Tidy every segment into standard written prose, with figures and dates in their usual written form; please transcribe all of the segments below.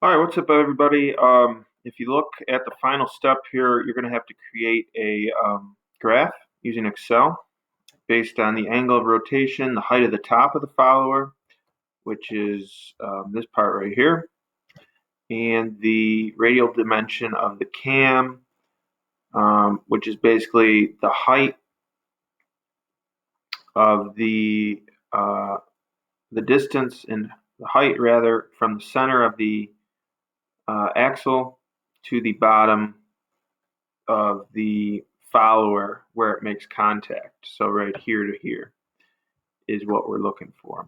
All right, what's up, everybody? If you look at the final step here, you're going to have to create a graph using Excel based on the angle of rotation, the height of the top of the follower, which is this part right here, and the radial dimension of the cam, which is basically the height of uh, the distance and the height rather from the center of the axle to the bottom of the follower where it makes contact. So right here to here is what we're looking for.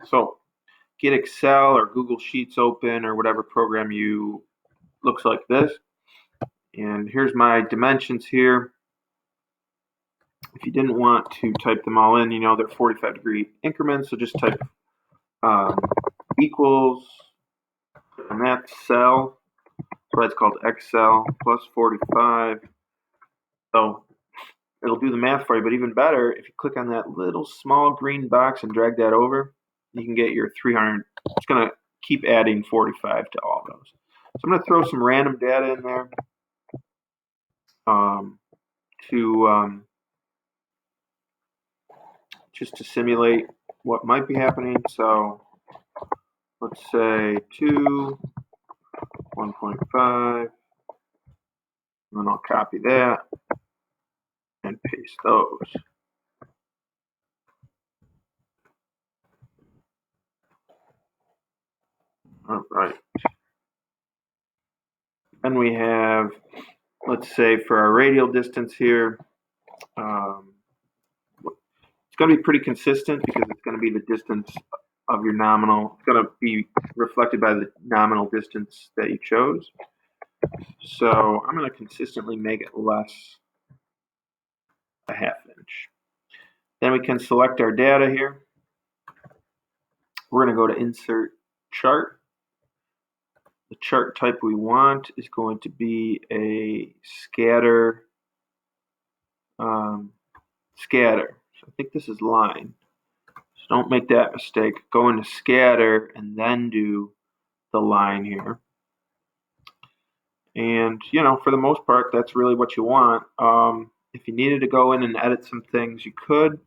So get Excel or Google Sheets open or whatever program you looks like this. And here's my dimensions here. If you didn't want to type them all in, they're 45-degree increments. So just type um, equals, and that cell. That's why it's called Excel plus 45. So it'll do the math for you, but even better, if you click on that little small green box and drag that over, you can get your 300. It's going to keep adding 45 to all those. So I'm going to throw some random data in there to just to simulate what might be happening. So let's say 2, 1.5, and then I'll copy that and paste those. All right. Then we have, let's say for our radial distance here, it's going to be pretty consistent because it's going to be the distance of your nominal. It's going to be reflected by the nominal distance that you chose. So I'm going to consistently make it less a ½ inch. Then we can select our data here. We're going to go to Insert Chart. The chart type we want is going to be a scatter. Scatter. So I think this is line. So don't make that mistake. Go into scatter and then do the line here. And, for the most part, that's really what you want. If you needed to go in and edit some things, you could.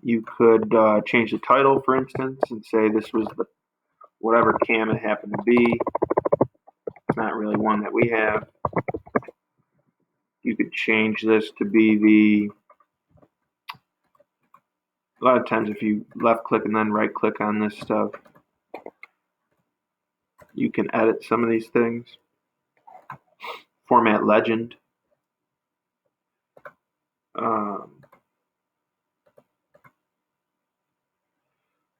You could change the title, for instance, and say this was the whatever cam it happened to be. It's not really one that we have. You could change this to be a lot of times if you left click and then right click on this stuff, you can edit some of these things. Format legend.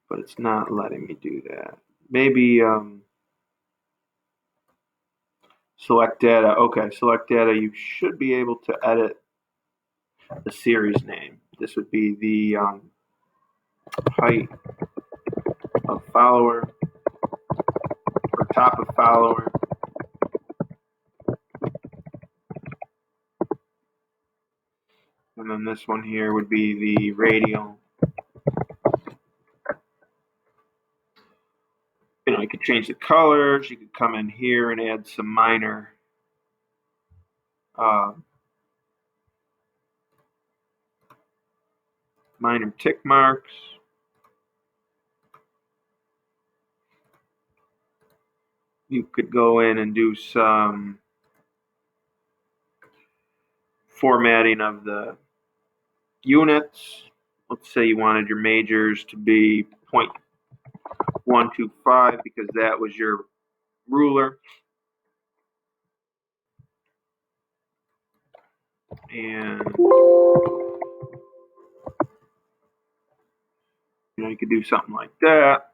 But it's not letting me do that. Maybe select data. Okay, select data. You should be able to edit the series name. This would be the height of follower or top of follower. And then this one here would be the radial. You could change the colors. You could come in here and add some minor tick marks. You could go in and do some formatting of the units. Let's say you wanted your majors to be 0.125 because that was your ruler. And you could do something like that,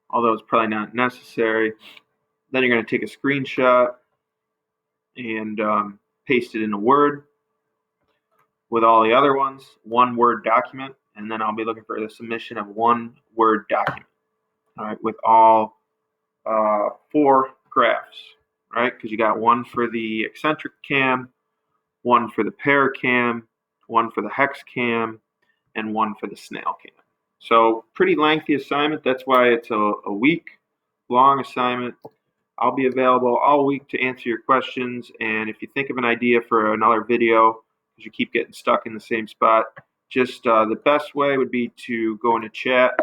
although it's probably not necessary. Then you're going to take a screenshot and paste it into Word with all the other ones, one Word document, and then I'll be looking for the submission of one Word document, all right, with all 4 graphs, right? Because you got one for the eccentric cam, one for the paracam, one for the hex cam, and one for the snail cam. So pretty lengthy assignment. That's why it's a week. long assignment. I'll be available all week to answer your questions, and if you think of an idea for another video, because you keep getting stuck in the same spot, just the best way would be to go into chat